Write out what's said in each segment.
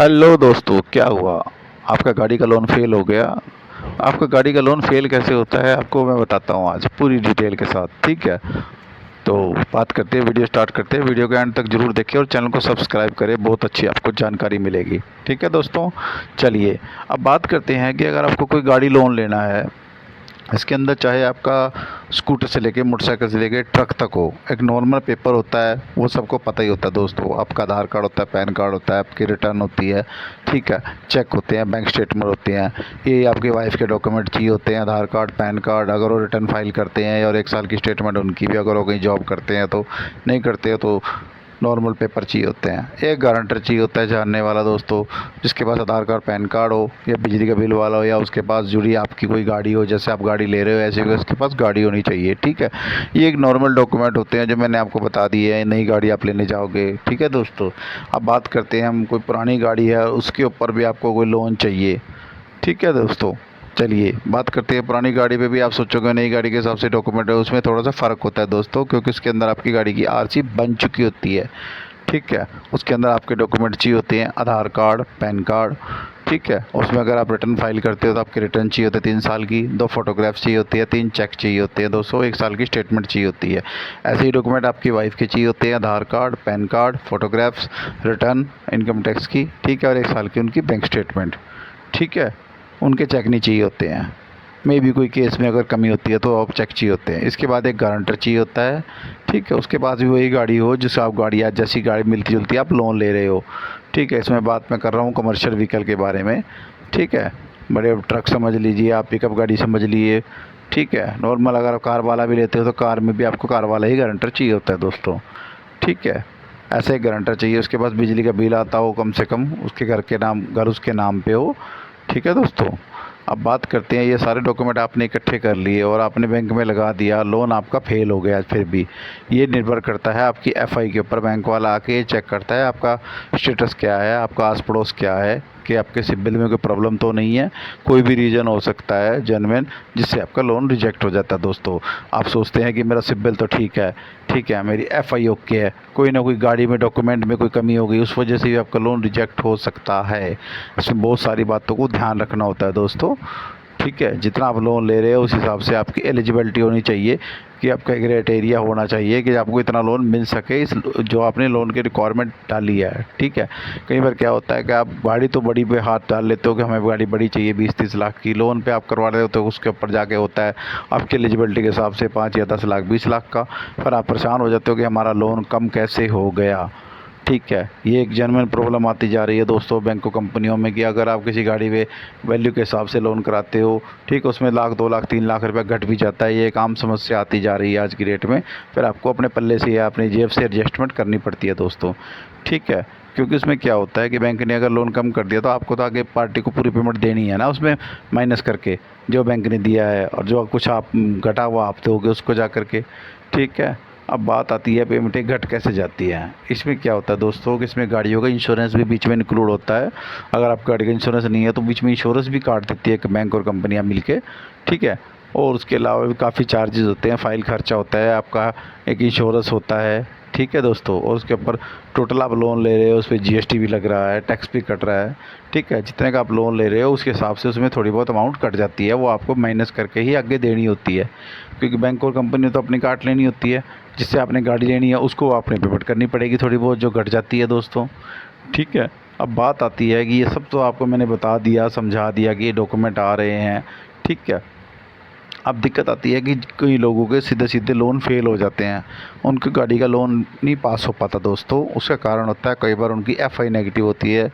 Hello दोस्तों, क्या हुआ? आपका गाड़ी का लोन फेल हो गया। आपका गाड़ी का लोन फेल कैसे होता है आपको मैं बताता हूँ आज पूरी डिटेल के साथ। ठीक है, तो बात करते हैं, वीडियो स्टार्ट करते हैं। वीडियो के एंड तक जरूर देखिए और चैनल को सब्सक्राइब करें, बहुत अच्छी आपको जानकारी मिलेगी। ठीक है दोस्तों, चलिए अब बात करते हैं कि अगर आपको कोई गाड़ी लोन लेना है, इसके अंदर चाहे आपका स्कूटर से लेके मोटरसाइकिल से लेके ट्रक तक हो, एक नॉर्मल पेपर होता है, वो सबको पता ही होता है दोस्तों। आपका आधार कार्ड होता है, पैन कार्ड होता है, आपकी रिटर्न होती है, ठीक है, चेक होते हैं, बैंक स्टेटमेंट होते हैं, ये आपकी वाइफ के डॉक्यूमेंट चाहिए होते हैं, आधार कार्ड, पैन कार्ड, अगर वो रिटर्न फाइल करते हैं, और 1 साल की स्टेटमेंट उनकी भी, अगर वो कहीं जॉब करते हैं तो, नहीं करते हैं तो नॉर्मल पेपर चाहिए होते हैं। एक गारंटर चाहिए होता है जानने वाला दोस्तों, जिसके पास आधार कार्ड, पैन कार्ड हो, या बिजली का बिल वाला हो, या उसके पास जुड़ी आपकी कोई गाड़ी हो, जैसे आप गाड़ी ले रहे हो ऐसे उसके पास गाड़ी होनी चाहिए। ठीक है, ये एक नॉर्मल डॉक्यूमेंट होते हैं जो मैंने आपको बता दिए हैं। नई गाड़ी आप लेने जाओगे, ठीक है दोस्तों। अब बात करते हैं, हम कोई पुरानी गाड़ी है उसके ऊपर भी आपको कोई लोन चाहिए। ठीक है दोस्तों, चलिए बात करते हैं। पुरानी गाड़ी पे भी आप सोचोगे नई गाड़ी के हिसाब से डॉक्यूमेंट है, उसमें थोड़ा सा फ़र्क होता है दोस्तों, क्योंकि उसके अंदर आपकी गाड़ी की आरसी बन चुकी होती है। ठीक है, उसके अंदर आपके डॉक्यूमेंट चाहिए होते हैं, आधार कार्ड, पैन कार्ड। ठीक है, उसमें अगर आप रिटर्न फाइल करते हो तो आपकी रिटर्न चाहिए होती है 3 साल की, 2 फोटोग्राफ चाहिए होती है, 3 चेक चाहिए होते हैं दोस्तों, 1 साल की स्टेटमेंट चाहिए होती है। ऐसे ही डॉक्यूमेंट आपकी वाइफ के चाहिए होते हैं, Aadhaar card, PAN card, photographs, return income tax की, ठीक है, और 1 साल की उनकी बैंक स्टेटमेंट। ठीक है, उनके चेक नहीं चाहिए होते हैं। मे भी कोई केस में अगर कमी होती है तो आप चेक चाहिए होते हैं। इसके बाद एक गारंटर चाहिए होता है। ठीक है, उसके पास भी वही गाड़ी हो जिससे आप गाड़ी, आज जैसी गाड़ी मिलती जुलती है आप लोन ले रहे हो। ठीक है, इसमें बात मैं कर रहा हूँ कमर्शियल व्हीकल के बारे में। ठीक है, बड़े ट्रक समझ लीजिए आप, पिकअप गाड़ी समझ लिए। ठीक है, नॉर्मल अगर आप कार वाला भी लेते हो तो कार में भी आपको कार वाला ही गारंटर चाहिए होता है दोस्तों। ठीक है, ऐसे एक गारंटर चाहिए। उसके पास बिजली का बिल आता हो कम से कम, उसके घर के नाम, घर उसके नाम पे हो। ठीक है दोस्तों, अब बात करते हैं, ये सारे डॉक्यूमेंट आपने इकट्ठे कर लिए और आपने बैंक में लगा दिया, लोन आपका फेल हो गया फिर भी। ये निर्भर करता है आपकी एफआई के ऊपर। बैंक वाला आके ये चेक करता है आपका स्टेटस क्या है, आपका आस पड़ोस क्या है, कि आपके सिबिल में कोई प्रॉब्लम तो नहीं है। कोई भी रीज़न हो सकता है जेन्युइन, जिससे आपका लोन रिजेक्ट हो जाता है दोस्तों। आप सोचते हैं कि मेरा सिबिल तो ठीक है, मेरी एफआई ओके है, कोई ना कोई गाड़ी में डॉक्यूमेंट में कोई कमी हो गई, उस वजह से भी आपका लोन रिजेक्ट हो सकता है। इसमें बहुत सारी बातों को ध्यान रखना होता है दोस्तों। ठीक है, जितना आप लोन ले रहे हो उस हिसाब से आपकी एलिजिबिलिटी होनी चाहिए, कि आपका क्राइटेरिया होना चाहिए कि आपको इतना लोन मिल सके, इस जो आपने लोन की रिक्वायरमेंट डाली है। ठीक है, कई बार क्या होता है कि आप गाड़ी तो बड़ी पे हाथ डाल लेते हो कि हमें गाड़ी बड़ी चाहिए 20-30 लाख की, लोन पे आप करवा रहे हो तो उसके ऊपर जाके होता है आपकी एलिजिबिलिटी के हिसाब से 5 या 10 लाख, 20 लाख का। फिर आप परेशान हो जाते हो कि हमारा लोन कम कैसे हो गया। ठीक है, ये एक जेन्युइन प्रॉब्लम आती जा रही है दोस्तों बैंकों कंपनियों में, कि अगर आप किसी गाड़ी पे वैल्यू के हिसाब से लोन कराते हो, ठीक है, उसमें लाख, 2 लाख, 3 लाख रुपए घट भी जाता है। ये एक आम समस्या आती जा रही है आज की डेट में। फिर आपको अपने पल्ले से या अपनी जेब से एडजस्टमेंट करनी पड़ती है दोस्तों। ठीक है, क्योंकि उसमें क्या होता है कि बैंक ने अगर लोन कम कर दिया तो आपको तो आगे पार्टी को पूरी पेमेंट देनी है ना, उसमें माइनस करके जो बैंक ने दिया है, और जो कुछ आप घटा हुआ आप दोगे उसको जा करके। ठीक है, अब बात आती है पेमेंटें घट कैसे जाती है। इसमें क्या होता है दोस्तों कि इसमें गाड़ियों का इंश्योरेंस भी बीच में इंक्लूड होता है। अगर आपका गाड़ी का इंश्योरेंस नहीं है तो बीच में इंश्योरेंस भी काट देती है एक बैंक और कंपनियां मिलके। ठीक है, और उसके अलावा भी काफ़ी चार्जेस होते हैं, फाइल खर्चा होता है आपका, एक इंश्योरेंस होता है। ठीक है दोस्तों, और उसके ऊपर टोटल आप लोन ले रहे हो उस पर जीएसटी भी लग रहा है, टैक्स भी कट रहा है। ठीक है, जितने का आप लोन ले रहे हो उसके हिसाब से उसमें थोड़ी बहुत अमाउंट कट जाती है, वो आपको माइनस करके ही आगे देनी होती है, क्योंकि बैंक और कंपनी तो अपनी काट लेनी होती है। जिससे आपने गाड़ी लेनी है उसको आपने पेमेंट करनी पड़ेगी थोड़ी बहुत, जो घट जाती है दोस्तों। ठीक है, अब बात आती है कि ये सब तो आपको मैंने बता दिया, समझा दिया कि ये डॉक्यूमेंट आ रहे हैं। ठीक है, अब दिक्कत आती है कि कई लोगों के सीधे सीधे लोन फेल हो जाते हैं, उनकी गाड़ी का लोन नहीं पास हो पाता दोस्तों। उसका कारण होता है कई बार उनकी एफआई नेगेटिव होती है।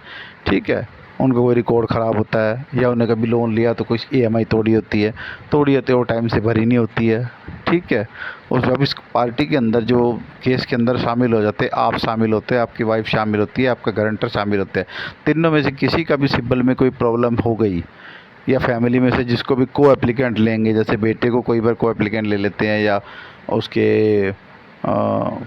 ठीक है, उनका कोई रिकॉर्ड ख़राब होता है, या उन्हें कभी लोन लिया तो कुछ ईएमआई तोड़ी होती है, तोड़ी होती है वो टाइम से भरी नहीं होती है। ठीक है, और जब इस पार्टी के अंदर जो केस के अंदर शामिल हो जाते हैं, आप शामिल होते हैं, आपकी वाइफ शामिल होती है, आपका गारंटर शामिल होते हैं, तीनों में से किसी का भी सिबिल में कोई प्रॉब्लम हो गई, या फैमिली में से जिसको भी को एप्लीकेंट लेंगे, जैसे बेटे को कई बार को एप्लीकेंट ले लेते हैं, या उसके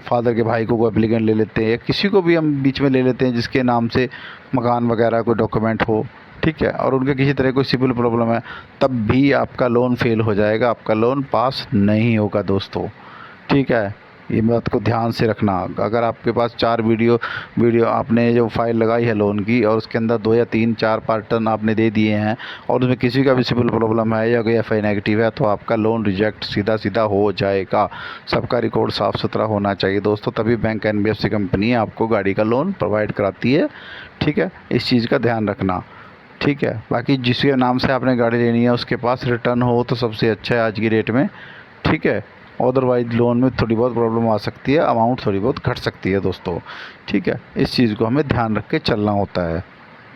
फादर के भाई को एप्लीकेंट ले लेते हैं, या किसी को भी हम बीच में ले लेते हैं जिसके नाम से मकान वगैरह कोई डॉक्यूमेंट हो। ठीक है, और उनके किसी तरह कोई सिविल प्रॉब्लम है, तब भी आपका लोन फेल हो जाएगा, आपका लोन पास नहीं होगा दोस्तों। ठीक है, ये बात को ध्यान से रखना। अगर आपके पास 4 वीडियो आपने जो फाइल लगाई है लोन की और उसके अंदर 2 या 3 4 पैटर्न आपने दे दिए हैं और उसमें किसी का भी सिविल प्रॉब्लम है या कोई एफआई नेगेटिव है तो आपका लोन रिजेक्ट सीधा सीधा हो जाएगा। सबका रिकॉर्ड साफ़ सुथरा होना चाहिए दोस्तों, तभी बैंक एनबीएफसी कंपनी आपको गाड़ी का लोन प्रोवाइड कराती है। ठीक है, इस चीज़ का ध्यान रखना। ठीक है, बाकी जिसके नाम से आपने गाड़ी लेनी है उसके पास रिटर्न हो तो सबसे अच्छा है आज की डेट में। ठीक है, अदरवाइज़ लोन में थोड़ी बहुत प्रॉब्लम आ सकती है, अमाउंट थोड़ी बहुत घट सकती है दोस्तों। ठीक है, इस चीज़ को हमें ध्यान रख के चलना होता है।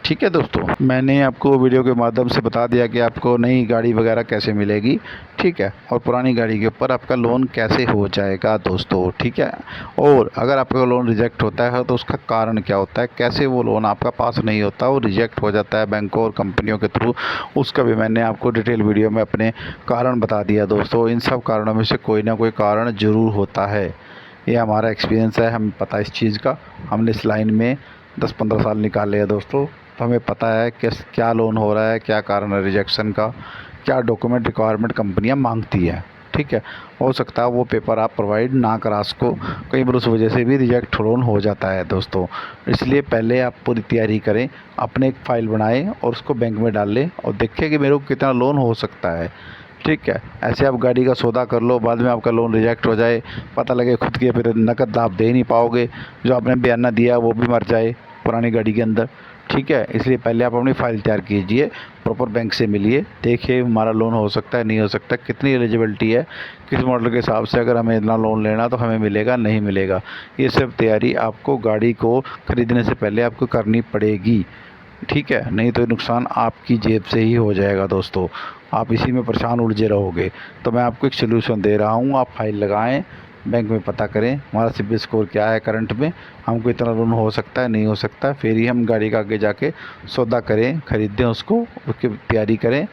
ठीक है दोस्तों, मैंने आपको वीडियो के माध्यम से बता दिया कि आपको नई गाड़ी वगैरह कैसे मिलेगी। ठीक है, और पुरानी गाड़ी के ऊपर आपका लोन कैसे हो जाएगा दोस्तों। ठीक है, और अगर आपका लोन रिजेक्ट होता है तो उसका कारण क्या होता है, कैसे वो लोन आपका पास नहीं होता, वो रिजेक्ट हो जाता है बैंकों और कंपनियों के थ्रू, उसका भी मैंने आपको डिटेल वीडियो में अपने कारण बता दिया दोस्तों। इन सब कारणों में से कोई ना कोई कारण ज़रूर होता है, ये हमारा एक्सपीरियंस है, हमें पता है इस चीज़ का। हमने इस लाइन में 10-15 साल निकाले हैं दोस्तों, तो हमें पता है कि क्या लोन हो रहा है, क्या कारण है रिजेक्शन का, क्या डॉक्यूमेंट रिक्वायरमेंट कंपनियां मांगती है। ठीक है, हो सकता है वो पेपर आप प्रोवाइड ना करा सको, कई बार उस वजह से भी रिजेक्ट लोन हो जाता है दोस्तों। इसलिए पहले आप पूरी तैयारी करें, अपने एक फ़ाइल बनाएं और उसको बैंक में डाल लें और देखें कि मेरे को कितना लोन हो सकता है। ठीक है, ऐसे आप गाड़ी का सौदा कर लो, बाद में आपका लोन रिजेक्ट हो जाए, पता लगे खुद के फिर नकद आप दे नहीं पाओगे, जो आपने बयाना दिया वो भी मर जाए पुरानी गाड़ी के अंदर। ठीक है, इसलिए पहले आप अपनी फ़ाइल तैयार कीजिए, प्रॉपर बैंक से मिलिए, देखिए हमारा लोन हो सकता है नहीं हो सकता, कितनी एलिजिबिलिटी है, किस मॉडल के हिसाब से अगर हमें इतना लोन लेना तो हमें मिलेगा नहीं मिलेगा। ये सब तैयारी आपको गाड़ी को ख़रीदने से पहले आपको करनी पड़ेगी। ठीक है, नहीं तो नुकसान आपकी जेब से ही हो जाएगा दोस्तों, आप इसी में परेशान उलझे रहोगे। तो मैं आपको एक सलूशन दे रहा हूँ, आप फाइल लगाएं, बैंक में पता करें हमारा सिबिल स्कोर क्या है करंट में, हमको इतना लोन हो सकता है नहीं हो सकता, फिर ही हम गाड़ी का आगे जाके सौदा करें, ख़रीदें उसको, उसकी तैयारी करें।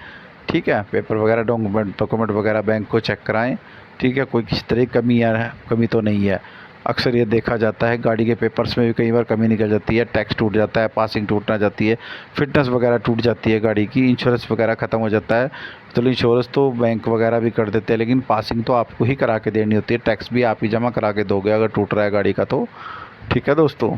ठीक है, पेपर वगैरह डॉक्यूमेंट वगैरह बैंक को चेक कराएं। ठीक है, कोई किसी तरह की कमी तो नहीं है। अक्सर ये देखा जाता है गाड़ी के पेपर्स में भी कई बार कमी निकल जाती है, टैक्स टूट जाता है, पासिंग टूटना जाती है, फिटनेस वगैरह टूट जाती है गाड़ी की, इंश्योरेंस वगैरह ख़त्म हो जाता है। चलो इंश्योरेंस तो बैंक वगैरह भी कर देते हैं, लेकिन पासिंग तो आपको ही करा के देनी होती है, टैक्स भी आप ही जमा करा के दोगे अगर टूट रहा है गाड़ी का तो। ठीक है दोस्तों,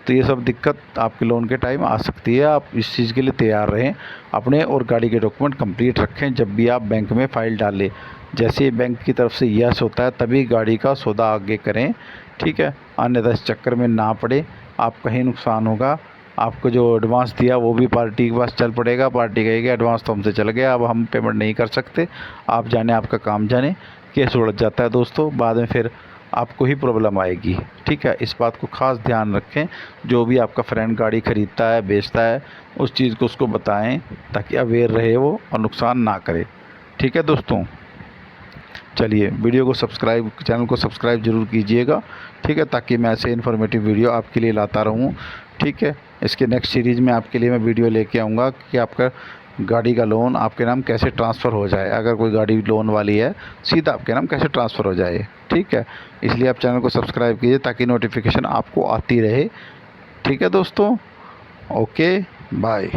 तो ये सब दिक्कत आपके लोन के टाइम आ सकती है, आप इस चीज़ के लिए तैयार रहें, अपने और गाड़ी के डॉक्यूमेंट कंप्लीट रखें जब भी आप बैंक में फ़ाइल डालें। जैसे ही बैंक की तरफ से यस होता है तभी गाड़ी का सौदा आगे करें। ठीक है, अन्यथा इस चक्कर में ना पड़े, आप कहीं नुकसान होगा, आपको जो एडवांस दिया वो भी पार्टी के पास चल पड़ेगा, पार्टी कहेगी एडवांस तो हमसे चल गया, अब हम पेमेंट नहीं कर सकते, आप जाने आपका काम जाने, केस उलझ जाता है दोस्तों, बाद में फिर आपको ही प्रॉब्लम आएगी। ठीक है, इस बात को ख़ास ध्यान रखें, जो भी आपका फ्रेंड गाड़ी ख़रीदता है बेचता है उस चीज़ को उसको बताएं ताकि अवेयर रहे वो और नुकसान ना करे। ठीक है दोस्तों, चलिए चैनल को सब्सक्राइब ज़रूर कीजिएगा। ठीक है, ताकि मैं ऐसे इन्फॉर्मेटिव वीडियो आपके लिए लाता रहूँ। ठीक है, इसके नेक्स्ट सीरीज़ में आपके लिए मैं वीडियो लेके आऊँगा कि आपका गाड़ी का लोन आपके नाम कैसे ट्रांसफ़र हो जाए, अगर कोई गाड़ी लोन वाली है सीधा आपके नाम कैसे ट्रांसफ़र हो जाए। ठीक है, इसलिए आप चैनल को सब्सक्राइब कीजिए ताकि नोटिफिकेशन आपको आती रहे। ठीक है दोस्तों, ओके बाय।